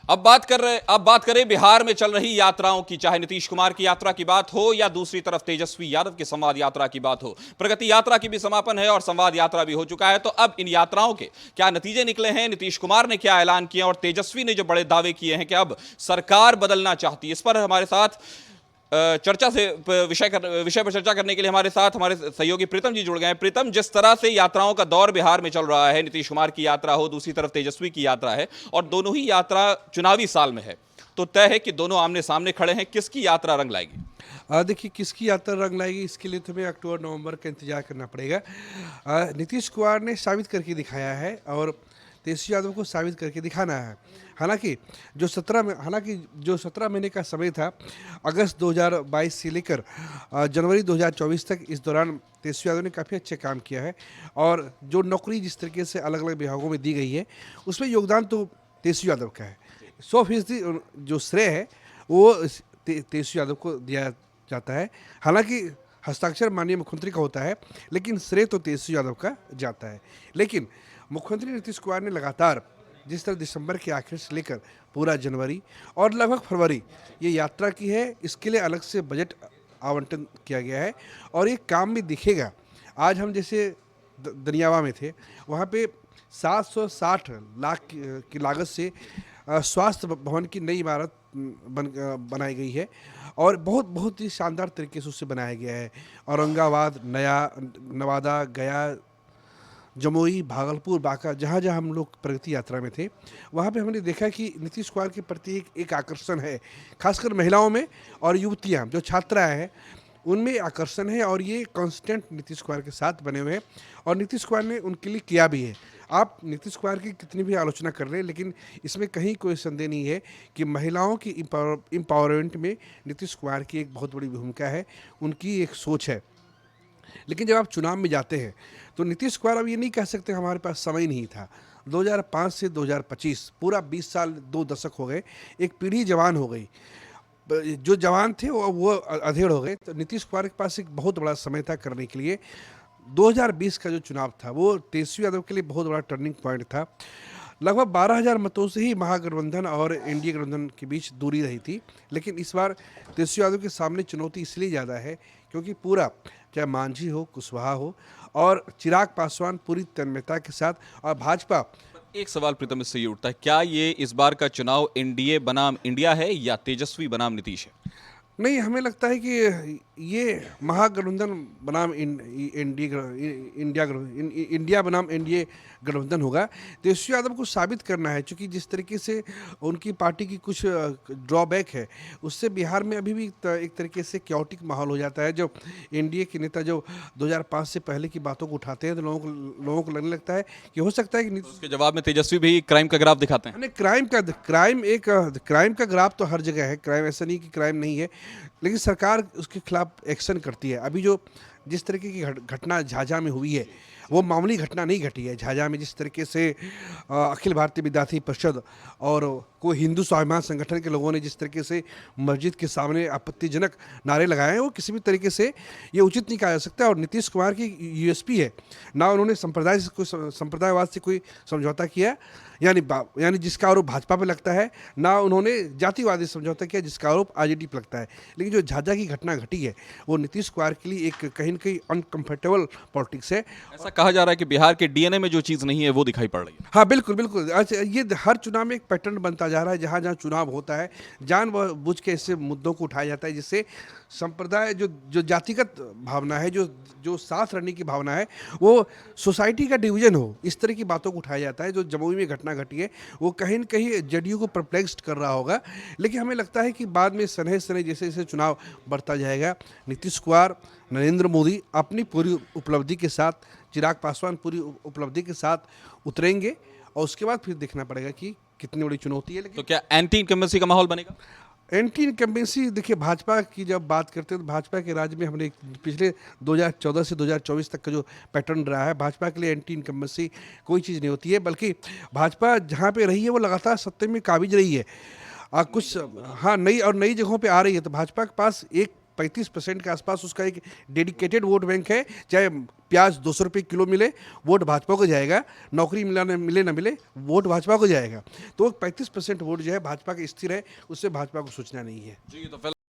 अब बात करें बिहार में चल रही यात्राओं की। चाहे नीतीश कुमार की यात्रा की बात हो या दूसरी तरफ तेजस्वी यादव की संवाद यात्रा की बात हो। प्रगति यात्रा की भी समापन है और संवाद यात्रा भी हो चुका है। तो अब इन यात्राओं के क्या नतीजे निकले हैं, नीतीश कुमार ने क्या ऐलान किया और तेजस्वी ने जो बड़े दावे किए हैं कि अब सरकार बदलना चाहती है, इस पर हमारे साथ चर्चा से विषय पर चर्चा करने के लिए हमारे साथ हमारे सहयोगी प्रीतम जी जुड़ गए हैं। प्रीतम, जिस तरह से यात्राओं का दौर बिहार में चल रहा है, नीतीश कुमार की यात्रा हो, दूसरी तरफ तेजस्वी की यात्रा है और दोनों ही यात्रा चुनावी साल में है, तो तय है कि दोनों आमने सामने खड़े हैं। किसकी यात्रा रंग लाएगी? देखिए, किसकी यात्रा रंग लाएगी इसके लिए तुम्हें अक्टूबर नवंबर का इंतजार करना पड़ेगा। नीतीश कुमार ने साबित करके दिखाया है और तेजस्वी यादव को साबित करके दिखाना है। हालांकि जो 17 महीने का समय था, अगस्त 2022 से लेकर जनवरी 2024 तक, इस दौरान तेजस्वी यादव ने काफ़ी अच्छा काम किया है। और जो नौकरी जिस तरीके से अलग अलग विभागों में दी गई है, उसमें योगदान तो तेजस्वी यादव का है। 100% जो श्रेय है वो तेजस्वी यादव को दिया जाता है। हालांकि हस्ताक्षर माननीय मुख्यमंत्री का होता है, लेकिन श्रेय तो तेजस्वी यादव का जाता है। लेकिन मुख्यमंत्री नीतीश कुमार ने लगातार जिस तरह दिसंबर के आखिर से लेकर पूरा जनवरी और लगभग फरवरी ये यात्रा की है, इसके लिए अलग से बजट आवंटन किया गया है और ये काम में दिखेगा। आज हम जैसे दनियावा में थे, वहाँ पे 760 लाख की लागत से स्वास्थ्य भवन की नई इमारत बनाई गई है और बहुत ही शानदार तरीके से उसे बनाया गया है। औरंगाबाद, नवादा, गया, जमुई, भागलपुर, बांका, जहाँ जहाँ हम लोग प्रगति यात्रा में थे, वहाँ पे हमने देखा कि नीतीश कुमार के प्रति एक आकर्षण है, खासकर महिलाओं में और युवतियाँ जो छात्राएँ हैं उनमें आकर्षण है और ये कांस्टेंट नीतीश कुमार के साथ बने हुए हैं और नीतीश कुमार ने उनके लिए किया भी है। आप नीतीश कुमार की कितनी भी आलोचना कर लें, लेकिन इसमें कहीं कोई संदेह नहीं है कि महिलाओं की एम्पावरमेंट में नीतीश कुमार की एक बहुत बड़ी भूमिका है, उनकी एक सोच है। लेकिन जब आप चुनाव में जाते हैं तो नीतीश कुमार अब ये नहीं कह सकते हमारे पास समय नहीं था। 2005 से 2025 पूरा 20 साल, 2 दशक हो गए, एक पीढ़ी जवान हो गई। जो जवान थे वो अधेड़ हो गए। तो नीतीश कुमार के पास एक बहुत बड़ा समय था करने के लिए। 2020 का जो चुनाव था वो तेजस्वी यादव के लिए बहुत बड़ा टर्निंग पॉइंट था। लगभग 12,000 मतों से ही महागठबंधन और एनडीए गठबंधन के बीच दूरी रही थी। लेकिन इस बार तेजस्वी यादव के सामने चुनौती इसलिए ज़्यादा है क्योंकि पूरा, चाहे मांझी हो, कुशवाहा हो और चिराग पासवान पूरी तन्मयता के साथ और भाजपा। एक सवाल प्रीतम इससे ये उठता है, क्या ये इस बार का चुनाव एनडीए बनाम इंडिया है या तेजस्वी बनाम नीतीश है? नहीं, हमें लगता है कि ये महागठबंधन बनाम इंडिया बनाम एनडीए गठबंधन होगा। तेजस्वी यादव को साबित करना है, क्योंकि जिस तरीके से उनकी पार्टी की कुछ ड्रॉबैक है, उससे बिहार में अभी भी एक तरीके से क्योटिक माहौल हो जाता है। जो एनडीए के नेता जो 2005 से पहले की बातों को उठाते हैं तो लोगों को लगने लगता है कि हो सकता है कि उसके जवाब में तेजस्वी भी क्राइम का ग्राफ दिखाते हैं। क्राइम का ग्राफ तो हर जगह है। क्राइम ऐसा नहीं कि क्राइम नहीं है, लेकिन सरकार उसके खिलाफ एक्शन करती है। अभी जो जिस तरीके की घटना झाझा में हुई है, वो मामूली घटना नहीं घटी है। झाझा में जिस तरीके से अखिल भारतीय विद्यार्थी परिषद और को हिंदू स्वाभिमान संगठन के लोगों ने जिस तरीके से मस्जिद के सामने आपत्तिजनक नारे लगाए हैं, वो किसी भी तरीके से ये उचित नहीं कहा जा सकता। और नीतीश कुमार की यूएसपी है, ना उन्होंने संप्रदायवाद से कोई समझौता किया, यानी जिसका आरोप भाजपा पे लगता है, ना उन्होंने जातिवादी समझौता किया जिसका आरोप आरजेडी पे लगता है। लेकिन जो झाझा की घटना घटी है वो नीतीश कुमार के लिए एक कहीं न कहीं अनकंफर्टेबल पॉलिटिक्स है। ऐसा कहा जा रहा है कि बिहार के डीएनए में जो चीज नहीं है वो दिखाई पड़ रही है। हाँ, बिल्कुल बिल्कुल। अच्छा, ये हर चुनाव में एक पैटर्न बनता जा रहा है। जहाँ जहाँ चुनाव होता है, जानबूझ के ऐसे मुद्दों को उठाया जाता है जिससे संप्रदाय, जो जातिगत भावना है, जो साथ रहने की भावना है, वो सोसाइटी का डिवीजन हो, इस तरह की बातों को उठाया जाता है। जो जमुई में घटना घटी है वो कहीं न कहीं जेडीयू को परप्लेक्स्ड कर रहा होगा। लेकिन हमें लगता है कि बाद में सनह जैसे जैसे चुनाव बढ़ता जाएगा, नीतीश कुमार, नरेंद्र मोदी अपनी पूरी उपलब्धि के साथ, चिराग पासवान पूरी उपलब्धि के साथ उतरेंगे और उसके बाद फिर देखना पड़ेगा कि कितनी बड़ी चुनौती है। लेकिन तो क्या एंटी इनकम्बेंसी का माहौल बनेगा? एंटी इनकम्बेंसी, देखिए, भाजपा की जब बात करते हैं तो भाजपा के राज्य में हमने पिछले 2014 से 2024 तक का जो पैटर्न रहा है, भाजपा के लिए एंटी इनकम्बेंसी कोई चीज़ नहीं होती है। बल्कि भाजपा जहाँ पे रही है वो लगातार सत्ता में काबिज रही है। कुछ, हाँ, नई जगहों पे आ रही है। तो भाजपा के पास एक 35% के आसपास उसका एक डेडिकेटेड वोट बैंक है, चाहे प्याज 200 रुपये किलो मिले, वोट भाजपा को जाएगा, नौकरी मिले ना मिले, वोट भाजपा को जाएगा। तो 35% वोट जो है भाजपा के स्थिर है, उससे भाजपा को सोचना नहीं है। जी, तो